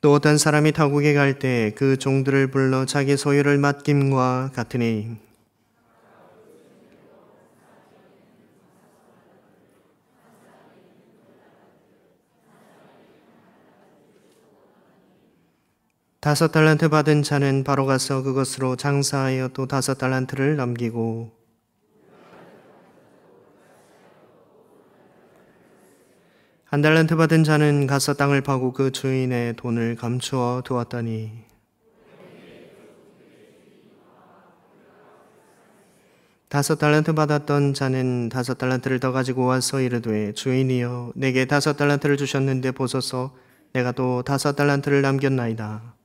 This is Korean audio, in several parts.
또 어떤 사람이 타국에 갈 때 그 종들을 불러 자기 소유를 맡김과 같으니 다섯 달란트 받은 자는 바로 가서 그것으로 장사하여 또 다섯 달란트를 남기고 한 달란트 받은 자는 가서 땅을 파고 그 주인의 돈을 감추어 두었더니 다섯 달란트 받았던 자는 다섯 달란트를 더 가지고 와서 이르되 주인이여 내게 다섯 달란트를 주셨는데 보소서 내가 또 다섯 달란트를 남겼나이다.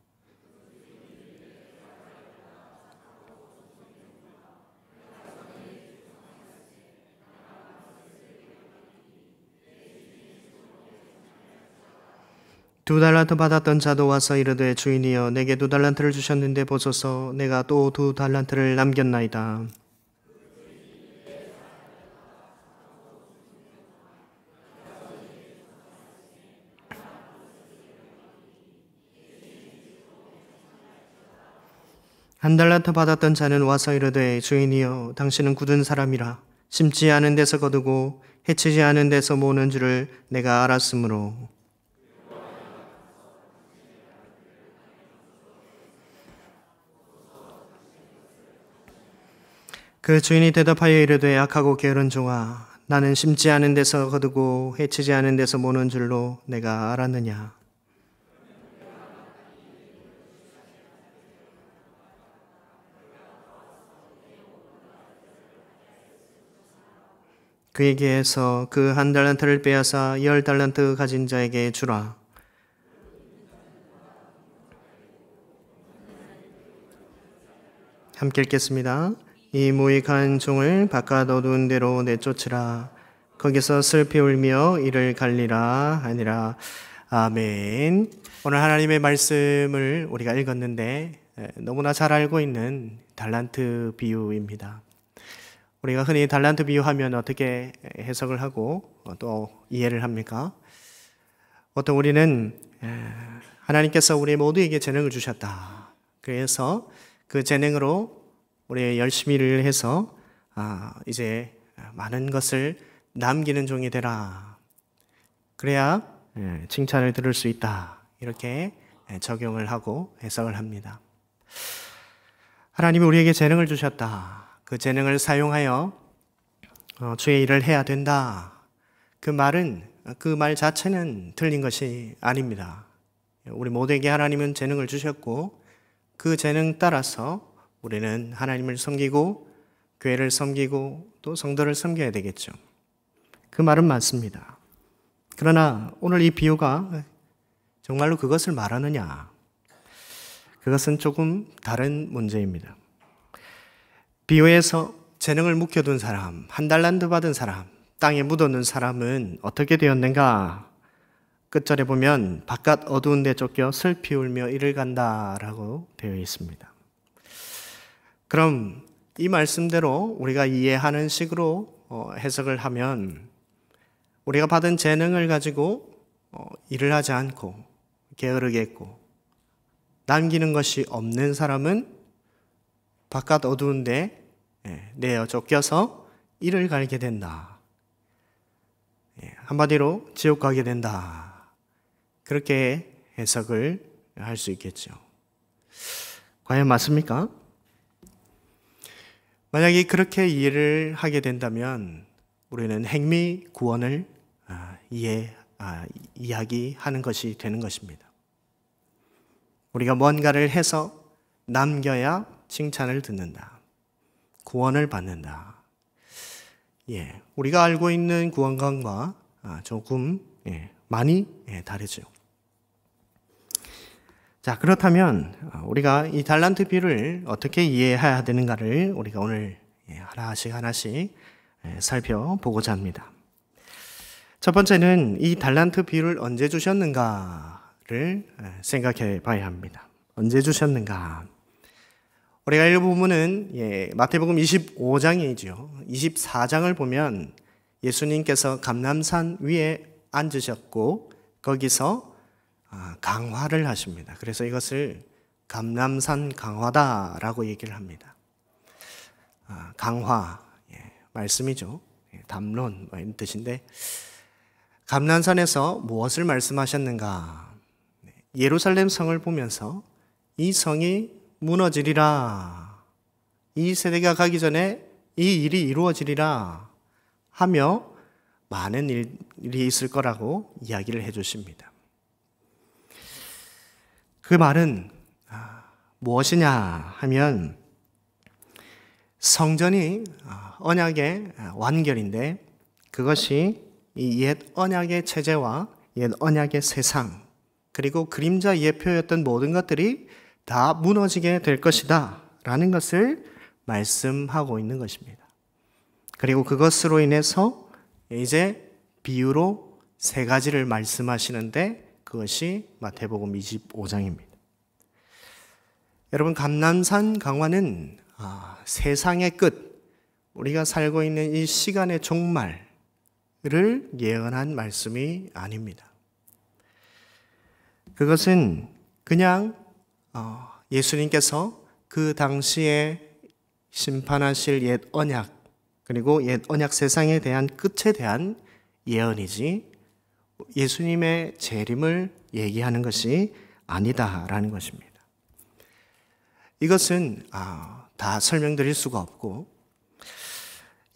두 달란트 받았던 자도 와서 이르되 주인이여 내게 두 달란트를 주셨는데 보소서 내가 또 두 달란트를 남겼나이다. 한 달란트 받았던 자는 와서 이르되 주인이여 당신은 굳은 사람이라 심지 않은 데서 거두고 해치지 않은 데서 모으는 줄을 내가 알았으므로 그 주인이 대답하여 이르되 악하고 게으른 종아 나는 심지 않은 데서 거두고 해치지 않은 데서 모는 줄로 내가 알았느냐. 그에게서 그 한 달란트를 빼앗아 열 달란트 가진 자에게 주라. 함께 읽겠습니다. 이 무익한 종을 바깥 어두운 데로 내쫓으라. 거기서 슬피 울며 이를 갈리라 하니라. 아멘. 오늘 하나님의 말씀을 우리가 읽었는데 너무나 잘 알고 있는 달란트 비유입니다. 우리가 흔히 달란트 비유하면 어떻게 해석을 하고 또 이해를 합니까? 보통 우리는 하나님께서 우리 모두에게 재능을 주셨다. 그래서 그 재능으로 우리 열심히 일을 해서 이제 많은 것을 남기는 종이 되라. 그래야 칭찬을 들을 수 있다. 이렇게 적용을 하고 해석을 합니다. 하나님이 우리에게 재능을 주셨다. 그 재능을 사용하여 주의 일을 해야 된다. 그 말 자체는 틀린 것이 아닙니다. 우리 모두에게 하나님은 재능을 주셨고 그 재능 따라서 우리는 하나님을 섬기고 교회를 섬기고 또 성도를 섬겨야 되겠죠. 그 말은 맞습니다. 그러나 오늘 이 비유가 정말로 그것을 말하느냐? 그것은 조금 다른 문제입니다. 비유에서 재능을 묵혀둔 사람, 한 달란트 받은 사람, 땅에 묻어놓은 사람은 어떻게 되었는가? 끝절에 보면 바깥 어두운 데 쫓겨 슬피 울며 이를 간다라고 되어 있습니다. 그럼 이 말씀대로 우리가 이해하는 식으로 해석을 하면 우리가 받은 재능을 가지고 일을 하지 않고 게으르겠고 남기는 것이 없는 사람은 바깥 어두운 데 내어 쫓겨서 이를 갈게 된다. 한마디로 지옥 가게 된다. 그렇게 해석을 할 수 있겠죠. 과연 맞습니까? 만약에 그렇게 이해를 하게 된다면 우리는 행미 구원을 이야기하는 것이 되는 것입니다. 우리가 뭔가를 해서 남겨야 칭찬을 듣는다. 구원을 받는다. 우리가 알고 있는 구원관과 조금 많이 다르죠. 자, 그렇다면 우리가 이 달란트 비유를 어떻게 이해해야 되는가를 우리가 오늘 하나씩 살펴보고자 합니다. 첫 번째는 이 달란트 비유를 언제 주셨는가를 생각해 봐야 합니다. 언제 주셨는가? 우리가 읽은 부분은 마태복음 25장이죠. 24장을 보면 예수님께서 감람산 위에 앉으셨고 거기서 강화를 하십니다. 그래서 이것을 감람산 강화다라고 얘기를 합니다. 강화, 말씀이죠. 담론 이런 뜻인데, 감람산에서 무엇을 말씀하셨는가? 예루살렘 성을 보면서 이 성이 무너지리라, 이 세대가 가기 전에 이 일이 이루어지리라 하며 많은 일이 있을 거라고 이야기를 해주십니다. 그 말은 무엇이냐 하면, 성전이 언약의 완결인데, 그것이 이 옛 언약의 체제와 옛 언약의 세상, 그리고 그림자 예표였던 모든 것들이 다 무너지게 될 것이다 라는 것을 말씀하고 있는 것입니다. 그리고 그것으로 인해서 이제 비유로 세 가지를 말씀하시는데, 그것이 마태복음 25장입니다. 여러분, 감람산 강화는 세상의 끝, 우리가 살고 있는 이 시간의 종말을 예언한 말씀이 아닙니다. 그것은 그냥 예수님께서 그 당시에 심판하실 옛 언약, 그리고 옛 언약 세상에 대한 끝에 대한 예언이지, 예수님의 재림을 얘기하는 것이 아니다라는 것입니다. 이것은 다 설명드릴 수가 없고,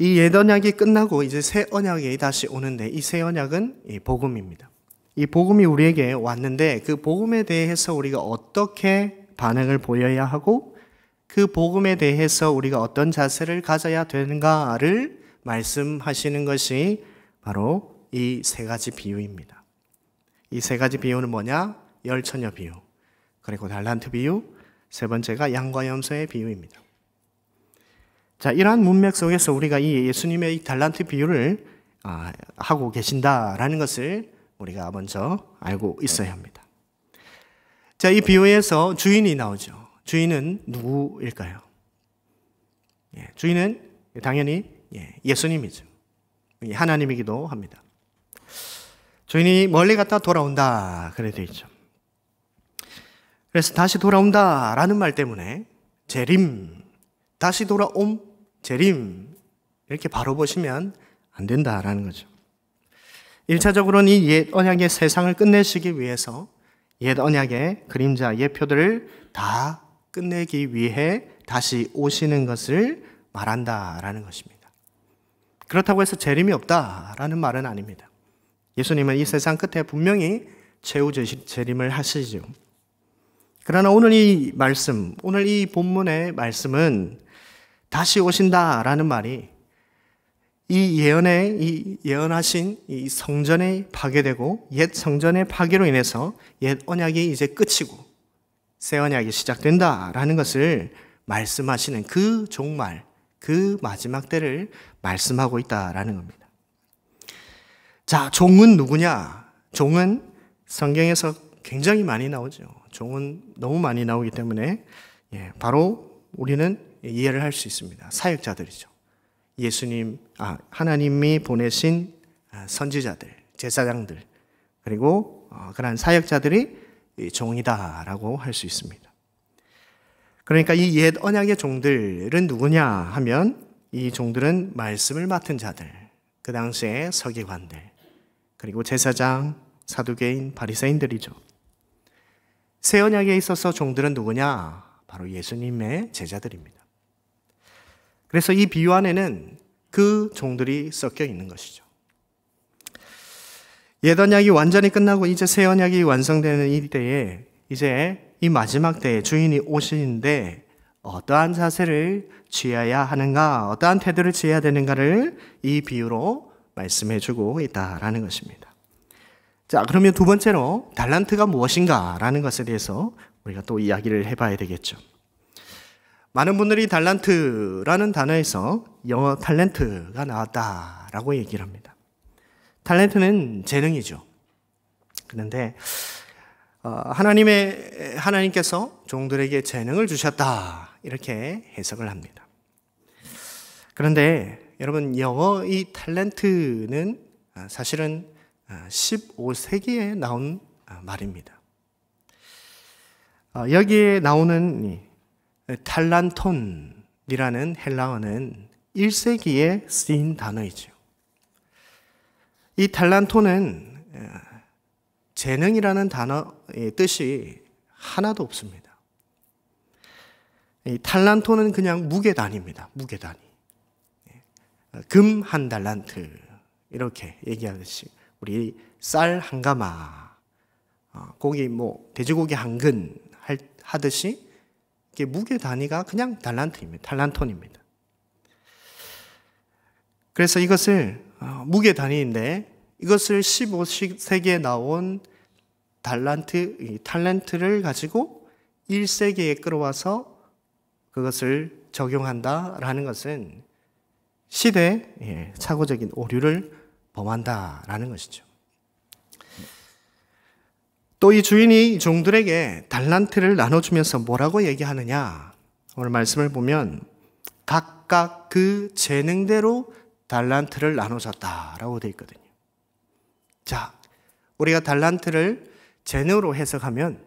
이 옛 언약이 끝나고 이제 새 언약이 다시 오는데, 이 새 언약은 이 복음입니다. 이 복음이 우리에게 왔는데, 그 복음에 대해서 우리가 어떻게 반응을 보여야 하고, 그 복음에 대해서 우리가 어떤 자세를 가져야 되는가를 말씀하시는 것이 바로 이 세 가지 비유입니다. 이 세 가지 비유는 뭐냐? 열처녀 비유, 그리고 달란트 비유, 세 번째가 양과 염소의 비유입니다. 자, 이러한 문맥 속에서 우리가 이 예수님의 이 달란트 비유를 하고 계신다라는 것을 우리가 먼저 알고 있어야 합니다. 자, 이 비유에서 주인이 나오죠. 주인은 누구일까요? 주인은 당연히 예수님이죠. 하나님이기도 합니다. 주인이 멀리 갔다 돌아온다 그래 되어 있죠. 그래서 다시 돌아온다라는 말 때문에 재림, 다시 돌아옴, 재림, 이렇게 바로 보시면 안 된다라는 거죠. 1차적으로는 이 옛 언약의 세상을 끝내시기 위해서 옛 언약의 그림자 예표들을 다 끝내기 위해 다시 오시는 것을 말한다라는 것입니다. 그렇다고 해서 재림이 없다라는 말은 아닙니다. 예수님은 이 세상 끝에 분명히 최후 재림을 하시죠. 그러나 오늘 이 말씀, 오늘 이 본문의 말씀은 다시 오신다라는 말이 이 예언하신 이 성전이 파괴되고 옛 성전의 파괴로 인해서 옛 언약이 이제 끝이고 새 언약이 시작된다라는 것을 말씀하시는 그 종말, 그 마지막 때를 말씀하고 있다라는 겁니다. 자, 종은 누구냐? 종은 성경에서 굉장히 많이 나오죠. 종은 너무 많이 나오기 때문에 바로 우리는 이해를 할 수 있습니다. 사역자들이죠. 하나님이 보내신 선지자들, 제사장들, 그리고 그러한 사역자들이 종이다라고 할 수 있습니다. 그러니까 이 옛 언약의 종들은 누구냐 하면, 이 종들은 말씀을 맡은 자들, 그 당시에 서기관들, 그리고 제사장, 사두개인, 바리새인들이죠. 새 언약에 있어서 종들은 누구냐? 바로 예수님의 제자들입니다. 그래서 이 비유 안에는 그 종들이 섞여 있는 것이죠. 옛 언약이 완전히 끝나고 이제 새 언약이 완성되는 이 때에, 이제 이 마지막 때에 주인이 오시는데 어떠한 자세를 취해야 하는가, 어떠한 태도를 취해야 되는가를 이 비유로 말씀해 주고 있다라는 것입니다. 자, 그러면 두 번째로 달란트가 무엇인가라는 것에 대해서 우리가 또 이야기를 해봐야 되겠죠. 많은 분들이 달란트라는 단어에서 영어 탤런트가 나왔다라고 얘기를 합니다. 탤런트는 재능이죠. 그런데 하나님께서 종들에게 재능을 주셨다, 이렇게 해석을 합니다. 그런데 여러분, 영어 이 탤런트는 사실은 15세기에 나온 말입니다. 여기에 나오는 이 탈란톤이라는 헬라어는 1세기에 쓰인 단어이죠. 이 탈란톤은 재능이라는 단어의 뜻이 하나도 없습니다. 이 탈란톤은 그냥 무게단위입니다. 무게단위. 금 한 달란트 이렇게 얘기하듯이 우리 쌀 한 가마, 고기 돼지고기 한 근 하듯이 이게 무게 단위가 그냥 달란트입니다. 탈란톤입니다. 그래서 이것을 무게 단위인데 이것을 15세기에 나온 탤런트를 가지고 1세기에 끌어와서 그것을 적용한다라는 것은 시대의 착오적인 오류를 범한다라는 것이죠. 또 이 주인이 종들에게 달란트를 나눠주면서 뭐라고 얘기하느냐? 오늘 말씀을 보면 각각 그 재능대로 달란트를 나눠줬다라고 되어 있거든요. 자, 우리가 달란트를 재능으로 해석하면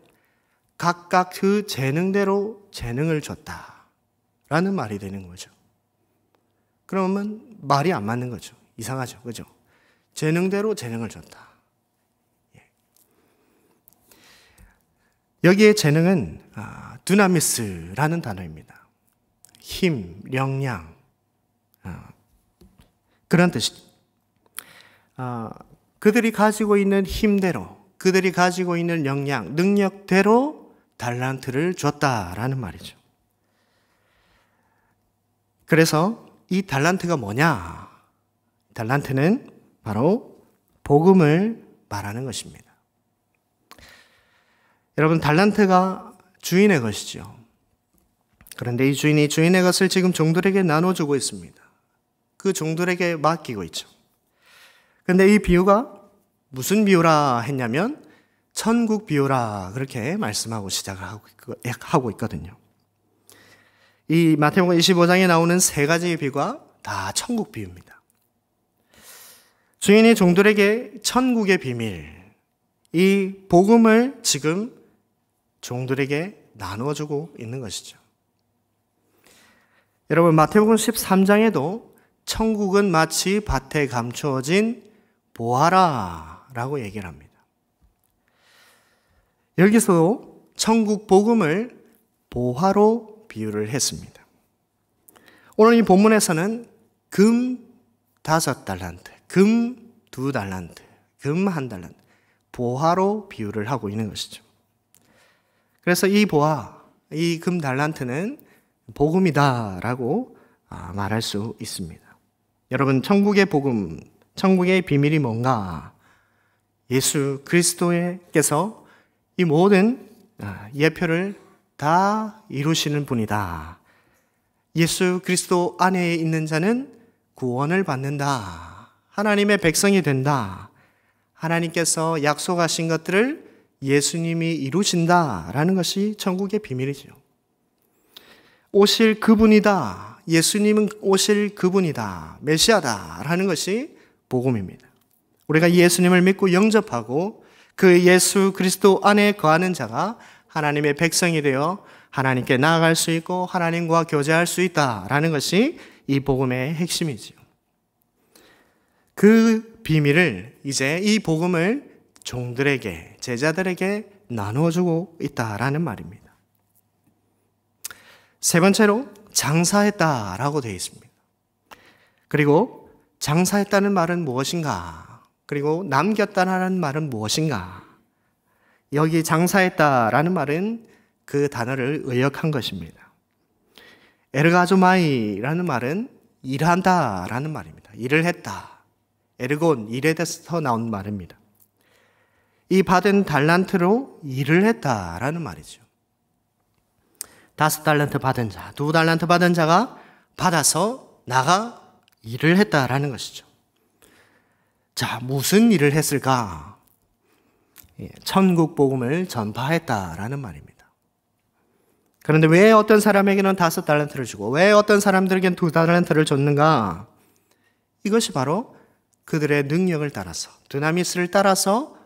각각 그 재능대로 재능을 줬다라는 말이 되는 거죠. 그러면 말이 안 맞는 거죠. 이상하죠. 그죠? 재능대로 재능을 줬다. 여기에 재능은 두나미스라는 단어입니다. 힘, 역량, 그런 뜻이죠. 그들이 가지고 있는 힘대로, 그들이 가지고 있는 역량, 능력대로 달란트를 줬다라는 말이죠. 그래서 이 달란트가 뭐냐? 달란트는 바로 복음을 말하는 것입니다. 여러분, 달란트가 주인의 것이죠. 그런데 이 주인이 주인의 것을 지금 종들에게 나눠주고 있습니다. 그 종들에게 맡기고 있죠. 그런데 이 비유가 무슨 비유라 했냐면 천국 비유라 그렇게 말씀하고 시작을 하고 있거든요. 이 마태복음 25장에 나오는 세 가지의 비유가 다 천국 비유입니다. 주인이 종들에게 천국의 비밀, 이 복음을 지금 종들에게 나누어주고 있는 것이죠. 여러분, 마태복음 13장에도 천국은 마치 밭에 감추어진 보화라라고 얘기를 합니다. 여기서도 천국 복음을 보화로 비유를 했습니다. 오늘 이 본문에서는 금 5달란트, 금 2달란트, 금 1달란트, 보화로 비유를 하고 있는 것이죠. 그래서 이 보화, 이 금 달란트는 복음이다라고 말할 수 있습니다. 여러분, 천국의 복음, 천국의 비밀이 뭔가? 예수 그리스도께서 이 모든 예표를 다 이루시는 분이다. 예수 그리스도 안에 있는 자는 구원을 받는다. 하나님의 백성이 된다. 하나님께서 약속하신 것들을 예수님이 이루신다라는 것이 천국의 비밀이죠. 오실 그분이다. 예수님은 오실 그분이다. 메시아다라는 것이 복음입니다. 우리가 예수님을 믿고 영접하고 그 예수 그리스도 안에 거하는 자가 하나님의 백성이 되어 하나님께 나아갈 수 있고 하나님과 교제할 수 있다라는 것이 이 복음의 핵심이죠. 그 비밀을 이제 이 복음을 종들에게, 제자들에게 나누어주고 있다라는 말입니다. 세 번째로 장사했다라고 되어 있습니다. 그리고 장사했다는 말은 무엇인가? 그리고 남겼다는 말은 무엇인가? 여기 장사했다라는 말은 그 단어를 의역한 것입니다. 에르가조마이라는 말은 일한다라는 말입니다. 일을 했다. 에르곤, 일에 대해서 나온 말입니다. 이 받은 달란트로 일을 했다라는 말이죠. 5달란트 받은 자, 2달란트 받은 자가 받아서 나가 일을 했다라는 것이죠. 자, 무슨 일을 했을까? 천국 복음을 전파했다라는 말입니다. 그런데 왜 어떤 사람에게는 5달란트를 주고 왜 어떤 사람들에게는 2달란트를 줬는가? 이것이 바로 그들의 능력을 따라서, 두나미스를 따라서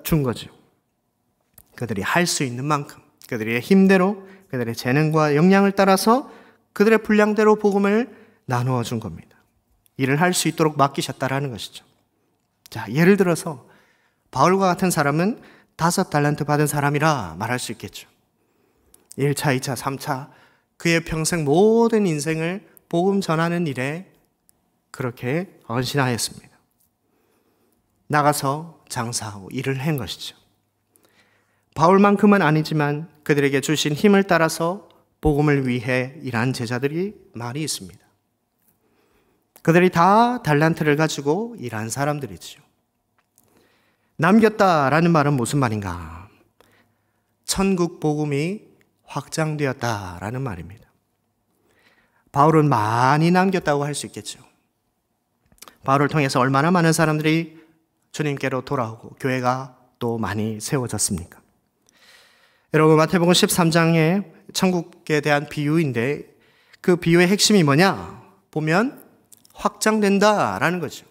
준 거죠. 그들이 할 수 있는 만큼, 그들의 힘대로, 그들의 재능과 역량을 따라서 그들의 분량대로 복음을 나누어 준 겁니다. 일을 할 수 있도록 맡기셨다라는 것이죠. 자, 예를 들어서 바울과 같은 사람은 5달란트 받은 사람이라 말할 수 있겠죠. 1차, 2차, 3차 그의 평생 모든 인생을 복음 전하는 일에 그렇게 헌신하였습니다. 나가서 장사하고 일을 한 것이죠. 바울만큼은 아니지만 그들에게 주신 힘을 따라서 복음을 위해 일한 제자들이 많이 있습니다. 그들이 다 달란트를 가지고 일한 사람들이지요. 남겼다라는 말은 무슨 말인가? 천국 복음이 확장되었다라는 말입니다. 바울은 많이 남겼다고 할 수 있겠죠. 바울을 통해서 얼마나 많은 사람들이 주님께로 돌아오고 교회가 또 많이 세워졌습니까? 여러분, 마태복음 13장에 천국에 대한 비유인데 그 비유의 핵심이 뭐냐? 보면 확장된다라는 거죠.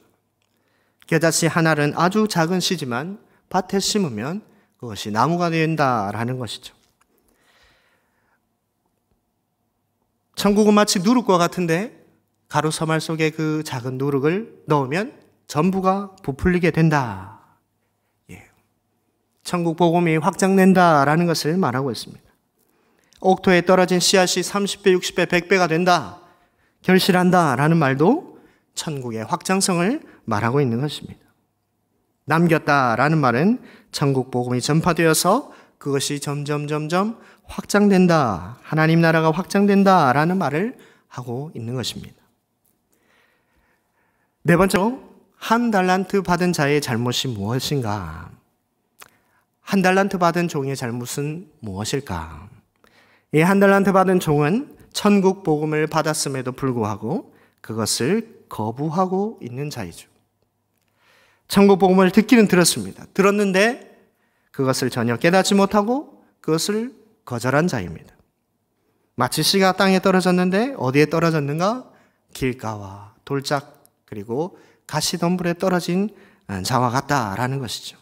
겨자씨 하나는 아주 작은 씨지만 밭에 심으면 그것이 나무가 된다라는 것이죠. 천국은 마치 누룩과 같은데 가루 서말 속에 그 작은 누룩을 넣으면 전부가 부풀리게 된다. 천국 복음이 확장된다라는 것을 말하고 있습니다. 옥토에 떨어진 씨앗이 30배, 60배, 100배가 된다, 결실한다라는 말도 천국의 확장성을 말하고 있는 것입니다. 남겼다라는 말은 천국 복음이 전파되어서 그것이 점점 확장된다, 하나님 나라가 확장된다라는 말을 하고 있는 것입니다. 네 번째로, 한 달란트 받은 자의 잘못이 무엇인가? 한 달란트 받은 종의 잘못은 무엇일까? 이 한 달란트 받은 종은 천국 복음을 받았음에도 불구하고 그것을 거부하고 있는 자이죠. 천국 복음을 듣기는 들었습니다. 들었는데 그것을 전혀 깨닫지 못하고 그것을 거절한 자입니다. 마치 씨가 땅에 떨어졌는데 어디에 떨어졌는가? 길가와 돌짝 그리고 가시덤불에 떨어진 자와 같다라는 것이죠.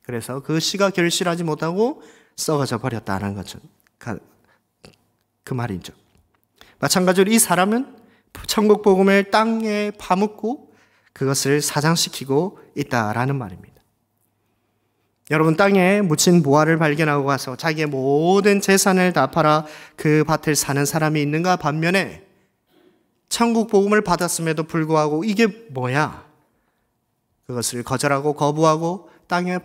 그래서 그 씨가 결실하지 못하고 썩어져 버렸다는 거죠. 그 말이죠. 마찬가지로 이 사람은 천국 복음을 땅에 파묻고 그것을 사장시키고 있다라는 말입니다. 여러분, 땅에 묻힌 보화를 발견하고 가서 자기의 모든 재산을 다 팔아 그 밭을 사는 사람이 있는가? 반면에 천국 복음을 받았음에도 불구하고 이게 뭐야? 그것을 거절하고 거부하고 땅에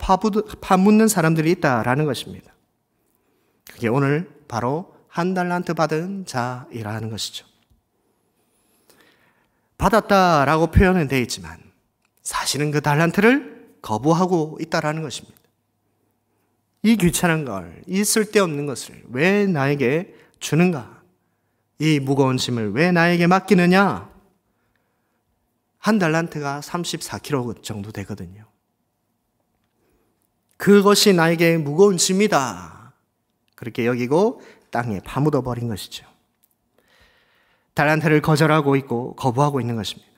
파묻는 사람들이 있다라는 것입니다. 그게 오늘 바로 한 달란트 받은 자이라는 것이죠. 받았다라고 표현은 되어 있지만 사실은 그 달란트를 거부하고 있다라는 것입니다. 이 귀찮은 걸, 이 쓸데없는 것을 왜 나에게 주는가? 이 무거운 짐을 왜 나에게 맡기느냐? 한 달란트가 34kg 정도 되거든요. 그것이 나에게 무거운 짐이다, 그렇게 여기고 땅에 파묻어 버린 것이죠. 달란트를 거절하고 있고 거부하고 있는 것입니다.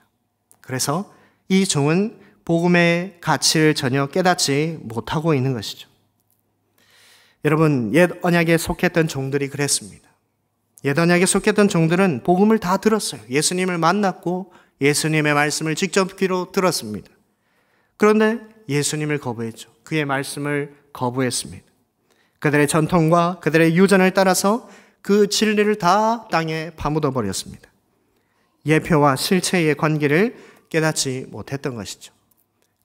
그래서 이 종은 복음의 가치를 전혀 깨닫지 못하고 있는 것이죠. 여러분, 옛 언약에 속했던 종들이 그랬습니다. 옛 언약에 속했던 종들은 복음을 다 들었어요. 예수님을 만났고 예수님의 말씀을 직접 귀로 들었습니다. 그런데 예수님을 거부했죠. 그의 말씀을 거부했습니다. 그들의 전통과 그들의 유전을 따라서 그 진리를 다 땅에 파묻어 버렸습니다. 예표와 실체의 관계를 깨닫지 못했던 것이죠.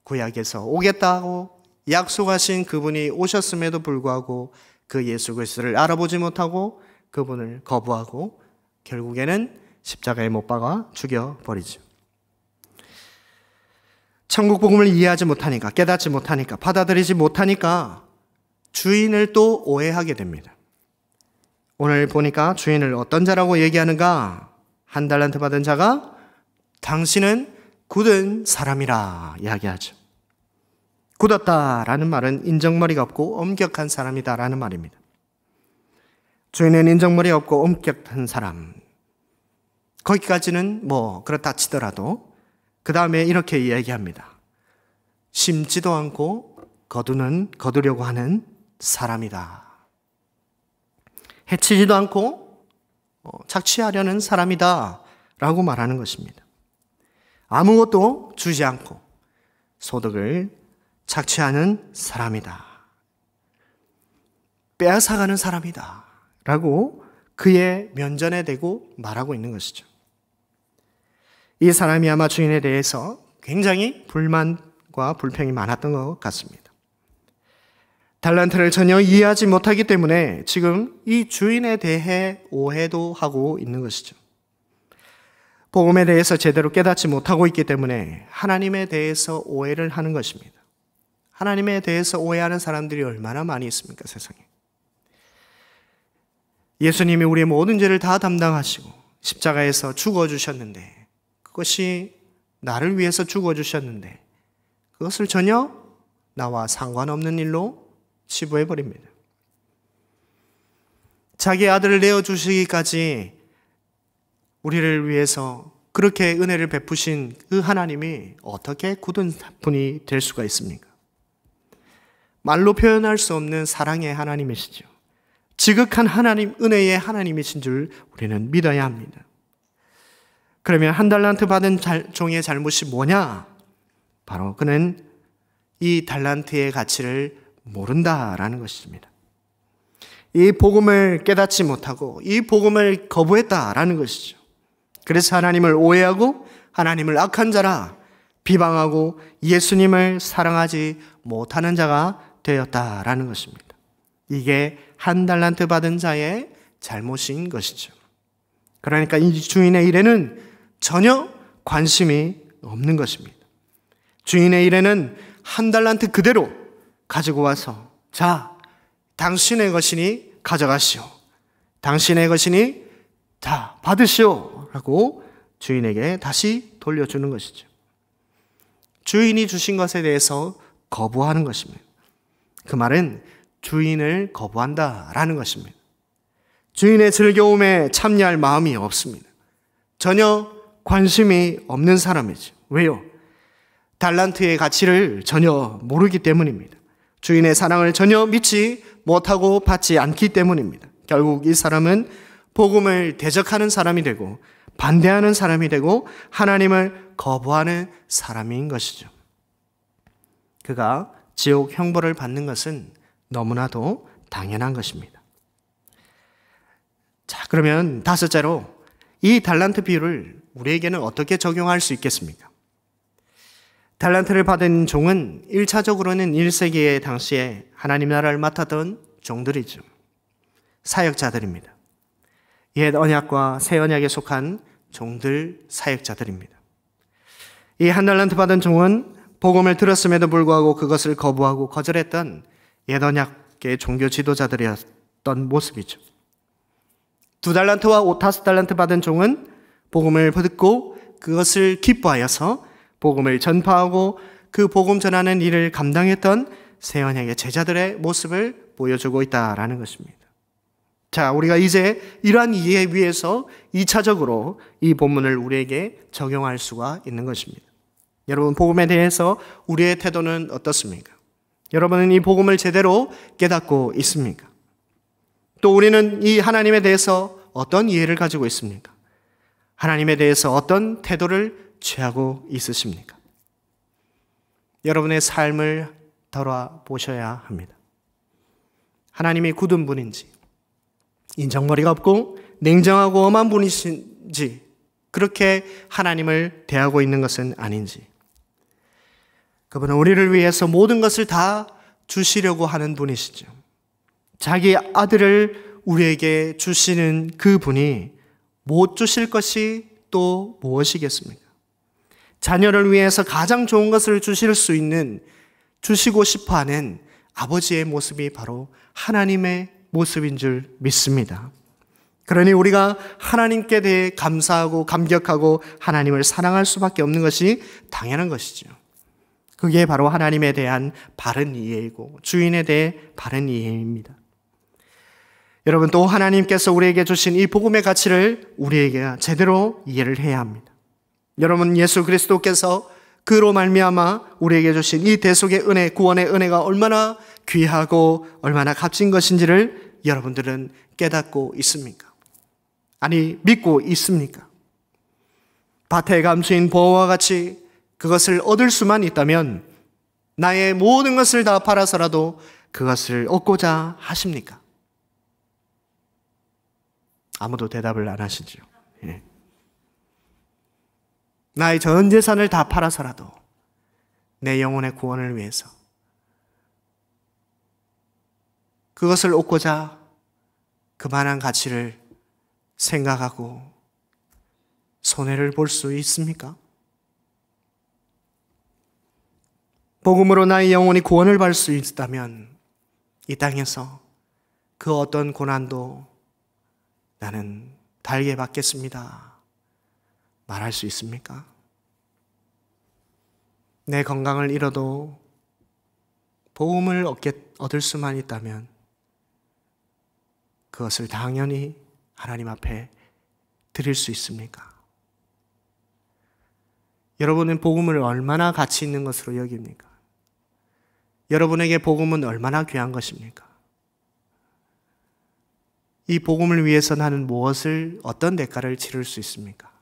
구약에서 오겠다고 약속하신 그분이 오셨음에도 불구하고 그 예수 그리스도를 알아보지 못하고 그분을 거부하고 결국에는 십자가에 못 박아 죽여버리죠. 천국 복음을 이해하지 못하니까, 깨닫지 못하니까, 받아들이지 못하니까 주인을 또 오해하게 됩니다. 오늘 보니까 주인을 어떤 자라고 얘기하는가? 한 달란트 받은 자가 당신은 굳은 사람이라 이야기하죠. 굳었다라는 말은 인정머리가 없고 엄격한 사람이다라는 말입니다. 주인은 인정머리 없고 엄격한 사람, 거기까지는 그렇다 치더라도 그 다음에 이렇게 이야기합니다. 심지도 않고 거두려고 하는 사람이다. 해치지도 않고 착취하려는 사람이다 라고 말하는 것입니다. 아무것도 주지 않고 소득을 착취하는 사람이다, 빼앗아가는 사람이다 라고 그의 면전에 대고 말하고 있는 것이죠. 이 사람이 아마 주인에 대해서 굉장히 불만과 불평이 많았던 것 같습니다. 달란트를 전혀 이해하지 못하기 때문에 지금 이 주인에 대해 오해도 하고 있는 것이죠. 복음에 대해서 제대로 깨닫지 못하고 있기 때문에 하나님에 대해서 오해를 하는 것입니다. 하나님에 대해서 오해하는 사람들이 얼마나 많이 있습니까, 세상에. 예수님이 우리의 모든 죄를 다 담당하시고 십자가에서 죽어주셨는데, 그것이 나를 위해서 죽어주셨는데 그것을 전혀 나와 상관없는 일로 치부해버립니다. 자기 아들을 내어주시기까지 우리를 위해서 그렇게 은혜를 베푸신 그 하나님이 어떻게 굳은 분이 될 수가 있습니까? 말로 표현할 수 없는 사랑의 하나님이시죠. 지극한 하나님, 은혜의 하나님이신 줄 우리는 믿어야 합니다. 그러면 한 달란트 받은 종의 잘못이 뭐냐? 바로 그는 이 달란트의 가치를 모른다라는 것입니다. 이 복음을 깨닫지 못하고 이 복음을 거부했다라는 것이죠. 그래서 하나님을 오해하고 하나님을 악한 자라 비방하고 예수님을 사랑하지 못하는 자가 되었다라는 것입니다. 이게 한 달란트 받은 자의 잘못인 것이죠. 그러니까 이 주인의 일에는 전혀 관심이 없는 것입니다. 주인의 일에는 한 달란트 그대로 가지고 와서, 자, 당신의 것이니 가져가시오, 당신의 것이니 다 받으시오 라고 주인에게 다시 돌려주는 것이죠. 주인이 주신 것에 대해서 거부하는 것입니다. 그 말은 주인을 거부한다라는 것입니다. 주인의 즐거움에 참여할 마음이 없습니다. 전혀 관심이 없는 사람이죠. 왜요? 달란트의 가치를 전혀 모르기 때문입니다. 주인의 사랑을 전혀 믿지 못하고 받지 않기 때문입니다. 결국 이 사람은 복음을 대적하는 사람이 되고 반대하는 사람이 되고 하나님을 거부하는 사람인 것이죠. 그가 지옥 형벌을 받는 것은 너무나도 당연한 것입니다. 자, 그러면 다섯째로 이 달란트 비유를 우리에게는 어떻게 적용할 수 있겠습니까? 달란트를 받은 종은 1차적으로는 1세기의 당시에 하나님 나라를 맡았던 종들이죠. 사역자들입니다. 옛 언약과 새 언약에 속한 종들, 사역자들입니다. 이 한 달란트 받은 종은 복음을 들었음에도 불구하고 그것을 거부하고 거절했던 옛 언약의 종교 지도자들이었던 모습이죠. 2달란트와 5달란트 받은 종은 복음을 듣고 그것을 기뻐하여서 복음을 전파하고 그 복음 전하는 일을 감당했던 새 언약의 제자들의 모습을 보여주고 있다라는 것입니다. 자, 우리가 이제 이러한 이해 위에서 2차적으로 이 본문을 우리에게 적용할 수가 있는 것입니다. 여러분, 복음에 대해서 우리의 태도는 어떻습니까? 여러분은 이 복음을 제대로 깨닫고 있습니까? 또 우리는 이 하나님에 대해서 어떤 이해를 가지고 있습니까? 하나님에 대해서 어떤 태도를 취하고 있으십니까? 여러분의 삶을 돌아보셔야 합니다. 하나님이 굳은 분인지, 인정머리가 없고 냉정하고 엄한 분이신지, 그렇게 하나님을 대하고 있는 것은 아닌지, 그분은 우리를 위해서 모든 것을 다 주시려고 하는 분이시죠. 자기 아들을 우리에게 주시는 그 분이 못 주실 것이 또 무엇이겠습니까? 자녀를 위해서 가장 좋은 것을 주실 수 있는, 주시고 싶어하는 아버지의 모습이 바로 하나님의 모습인 줄 믿습니다. 그러니 우리가 하나님께 대해 감사하고 감격하고 하나님을 사랑할 수밖에 없는 것이 당연한 것이죠. 그게 바로 하나님에 대한 바른 이해이고 주인에 대해 바른 이해입니다. 여러분, 또 하나님께서 우리에게 주신 이 복음의 가치를 우리에게 제대로 이해를 해야 합니다. 여러분, 예수 그리스도께서 그로 말미암아 우리에게 주신 이 대속의 은혜, 구원의 은혜가 얼마나 귀하고 얼마나 값진 것인지를 여러분들은 깨닫고 있습니까? 아니, 믿고 있습니까? 밭에 감추인 보화와 같이 그것을 얻을 수만 있다면 나의 모든 것을 다 팔아서라도 그것을 얻고자 하십니까? 아무도 대답을 안 하시죠. 예. 나의 전 재산을 다 팔아서라도 내 영혼의 구원을 위해서 그것을 얻고자 그만한 가치를 생각하고 손해를 볼 수 있습니까? 복음으로 나의 영혼이 구원을 받을 수 있다면 이 땅에서 그 어떤 고난도 나는 달게 받겠습니다 말할 수 있습니까? 내 건강을 잃어도 복음을 얻을 수만 있다면 그것을 당연히 하나님 앞에 드릴 수 있습니까? 여러분은 복음을 얼마나 가치 있는 것으로 여깁니까? 여러분에게 복음은 얼마나 귀한 것입니까? 이 복음을 위해서 나는 어떤 대가를 치를 수 있습니까?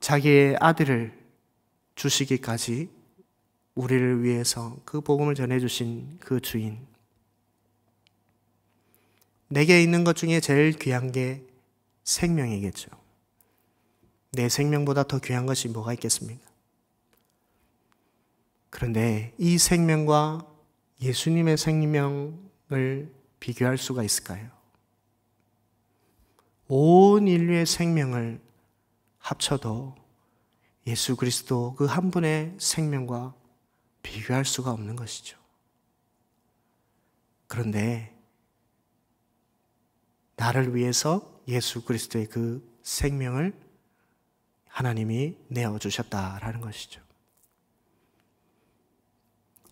자기의 아들을 주시기까지 우리를 위해서 그 복음을 전해주신 그 주인. 내게 있는 것 중에 제일 귀한 게 생명이겠죠. 내 생명보다 더 귀한 것이 뭐가 있겠습니까? 그런데 이 생명과 예수님의 생명을 비교할 수가 있을까요? 온 인류의 생명을 합쳐도 예수 그리스도 그 한 분의 생명과 비교할 수가 없는 것이죠. 그런데 나를 위해서 예수 그리스도의 그 생명을 하나님이 내어주셨다라는 것이죠.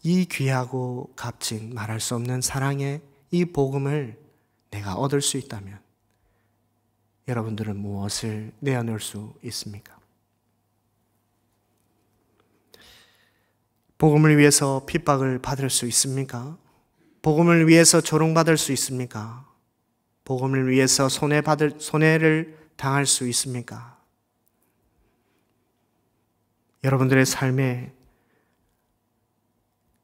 이 귀하고 값진 말할 수 없는 사랑의 이 복음을 내가 얻을 수 있다면 여러분들은 무엇을 내어놓을 수 있습니까? 복음을 위해서 핍박을 받을 수 있습니까? 복음을 위해서 조롱받을 수 있습니까? 복음을 위해서 손해를 당할 수 있습니까? 여러분들의 삶에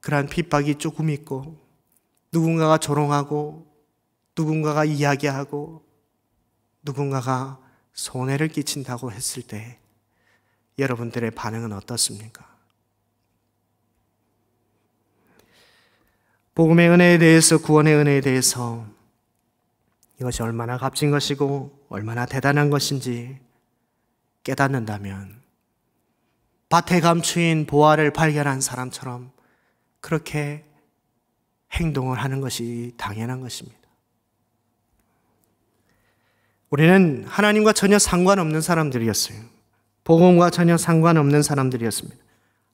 그러한 핍박이 조금 있고 누군가가 조롱하고 누군가가 이야기하고 누군가가 손해를 끼친다고 했을 때 여러분들의 반응은 어떻습니까? 복음의 은혜에 대해서, 구원의 은혜에 대해서 이것이 얼마나 값진 것이고 얼마나 대단한 것인지 깨닫는다면 밭에 감추인 보화를 발견한 사람처럼 그렇게 행동을 하는 것이 당연한 것입니다. 우리는 하나님과 전혀 상관없는 사람들이었어요. 복음과 전혀 상관없는 사람들이었습니다.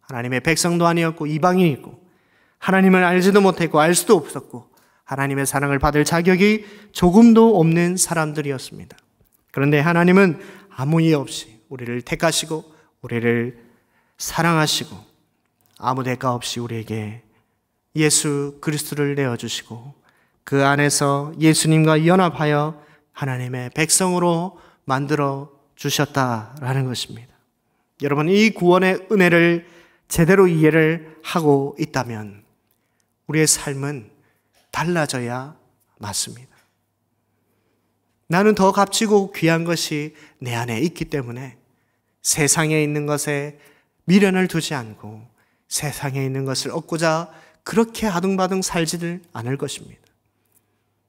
하나님의 백성도 아니었고 이방인이고 하나님을 알지도 못했고 알 수도 없었고 하나님의 사랑을 받을 자격이 조금도 없는 사람들이었습니다. 그런데 하나님은 아무 이유 없이 우리를 택하시고 우리를 사랑하시고 아무 대가 없이 우리에게 예수 그리스도를 내어주시고 그 안에서 예수님과 연합하여 하나님의 백성으로 만들어 주셨다라는 것입니다. 여러분, 이 구원의 은혜를 제대로 이해를 하고 있다면 우리의 삶은 달라져야 맞습니다. 나는 더 값지고 귀한 것이 내 안에 있기 때문에 세상에 있는 것에 미련을 두지 않고 세상에 있는 것을 얻고자 그렇게 아둥바둥 살지를 않을 것입니다.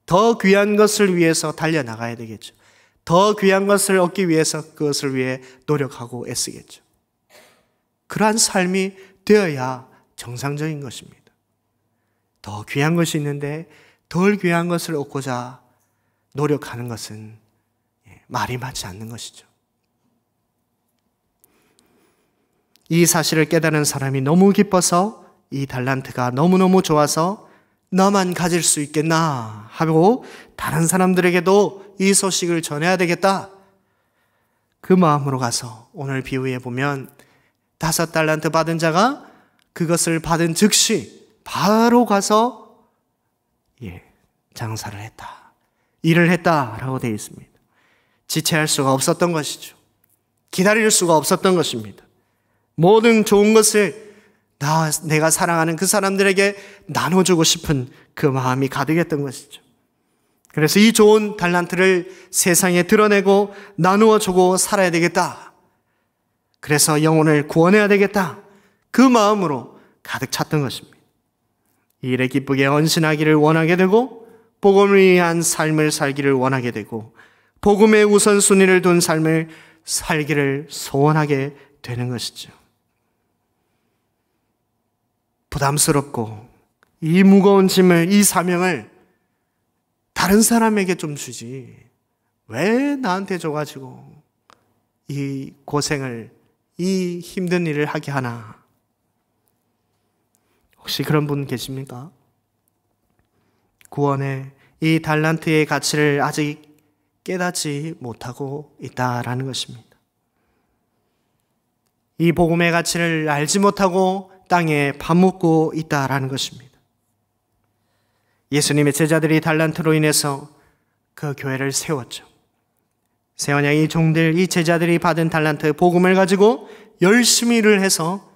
더 귀한 것을 위해서 달려나가야 되겠죠. 더 귀한 것을 얻기 위해서 그것을 위해 노력하고 애쓰겠죠. 그러한 삶이 되어야 정상적인 것입니다. 더 귀한 것이 있는데 덜 귀한 것을 얻고자 노력하는 것은 말이 맞지 않는 것이죠. 이 사실을 깨달은 사람이 너무 기뻐서 이 달란트가 너무너무 좋아서 너만 가질 수 있겠나 하고 다른 사람들에게도 이 소식을 전해야 되겠다. 그 마음으로 가서 오늘 비유에 보면 5 달란트 받은 자가 그것을 받은 즉시 바로 가서 장사를 했다, 일을 했다라고 되어 있습니다. 지체할 수가 없었던 것이죠. 기다릴 수가 없었던 것입니다. 모든 좋은 것을 내가 사랑하는 그 사람들에게 나눠주고 싶은 그 마음이 가득했던 것이죠. 그래서 이 좋은 달란트를 세상에 드러내고 나누어주고 살아야 되겠다. 그래서 영혼을 구원해야 되겠다. 그 마음으로 가득 찼던 것입니다. 이 일에 기쁘게 헌신하기를 원하게 되고 복음을 위한 삶을 살기를 원하게 되고 복음의 우선순위를 둔 삶을 살기를 소원하게 되는 것이죠. 부담스럽고 이 무거운 짐을, 이 사명을 다른 사람에게 좀 주지 왜 나한테 줘가지고 이 고생을, 이 힘든 일을 하게 하나? 혹시 그런 분 계십니까? 구원의 이 달란트의 가치를 아직 깨닫지 못하고 있다라는 것입니다. 이 복음의 가치를 알지 못하고 땅에 파묻고 있다라는 것입니다. 예수님의 제자들이 달란트로 인해서 그 교회를 세웠죠. 세원양 이 종들, 이 제자들이 받은 달란트 복음을 가지고 열심히 일을 해서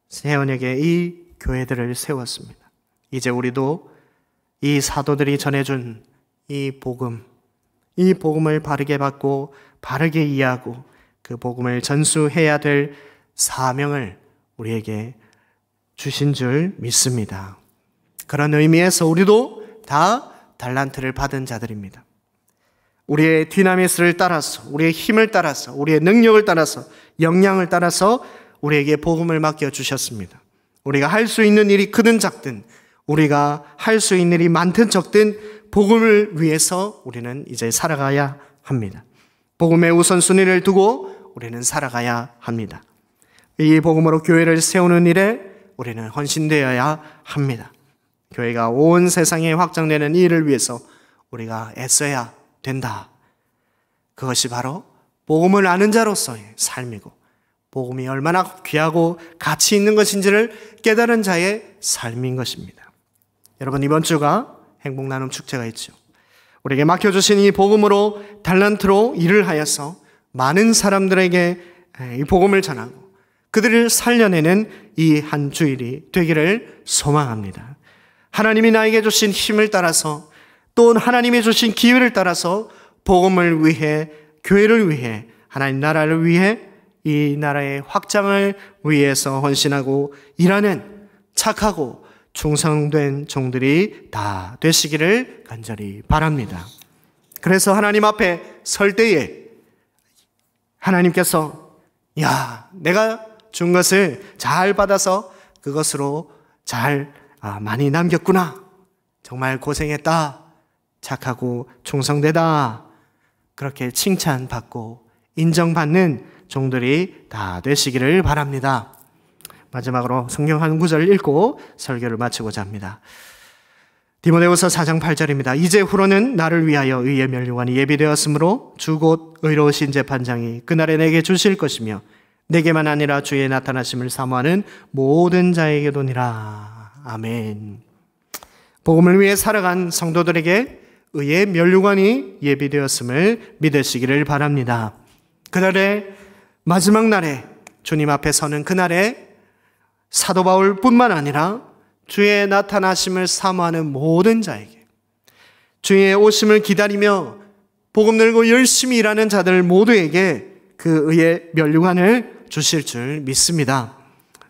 세원에게 이 교회들을 세웠습니다. 이제 우리도 이 사도들이 전해준 이 복음을 바르게 받고 바르게 이해하고 그 복음을 전수해야 될 사명을 우리에게 주신 줄 믿습니다. 그런 의미에서 우리도 다 달란트를 받은 자들입니다. 우리의 디나미스를 따라서, 우리의 힘을 따라서, 우리의 능력을 따라서, 역량을 따라서 우리에게 복음을 맡겨주셨습니다. 우리가 할 수 있는 일이 크든 작든, 우리가 할 수 있는 일이 많든 적든 복음을 위해서 우리는 이제 살아가야 합니다. 복음의 우선순위를 두고 우리는 살아가야 합니다. 이 복음으로 교회를 세우는 일에 우리는 헌신되어야 합니다. 교회가 온 세상에 확장되는 이 일을 위해서 우리가 애써야 된다. 그것이 바로 복음을 아는 자로서의 삶이고 복음이 얼마나 귀하고 가치 있는 것인지를 깨달은 자의 삶인 것입니다. 여러분, 이번 주가 행복나눔 축제가 있죠. 우리에게 맡겨주신 이 복음으로 달란트로 일을 하여서 많은 사람들에게 이 복음을 전하고 그들을 살려내는 이 한 주일이 되기를 소망합니다. 하나님이 나에게 주신 힘을 따라서 또 하나님이 주신 기회를 따라서 복음을 위해, 교회를 위해, 하나님 나라를 위해, 이 나라의 확장을 위해서 헌신하고 일하는 착하고 충성된 종들이 다 되시기를 간절히 바랍니다. 그래서 하나님 앞에 설 때에 하나님께서 내가 준 것을 잘 받아서 그것으로 잘 많이 남겼구나. 정말 고생했다. 착하고 충성되다. 그렇게 칭찬받고 인정받는 종들이 다 되시기를 바랍니다. 마지막으로 성경 한 구절 읽고 설교를 마치고자 합니다. 디모데후서 4장 8절입니다. 이제 후로는 나를 위하여 의의 면류관이 예비되었으므로 주 곧 의로우신 재판장이 그날에 내게 주실 것이며 내게만 아니라 주의 나타나심을 사모하는 모든 자에게도니라. 아멘. 복음을 위해 살아간 성도들에게 의의 면류관이 예비되었음을 믿으시기를 바랍니다. 그날의 마지막 날에 주님 앞에 서는 그날에 사도 바울뿐만 아니라 주의 나타나심을 사모하는 모든 자에게, 주의 오심을 기다리며 복음 들고 열심히 일하는 자들 모두에게 그 의의 면류관을 주실 줄 믿습니다.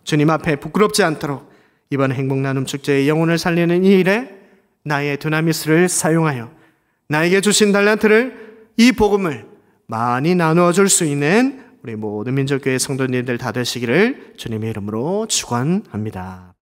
주님 앞에 부끄럽지 않도록 이번 행복나눔 축제의 영혼을 살리는 이 일에 나의 두나미스를 사용하여 나에게 주신 달란트를, 이 복음을 많이 나누어 줄 수 있는 우리 모든 민족교회 성도님들 다 되시기를 주님의 이름으로 축원합니다.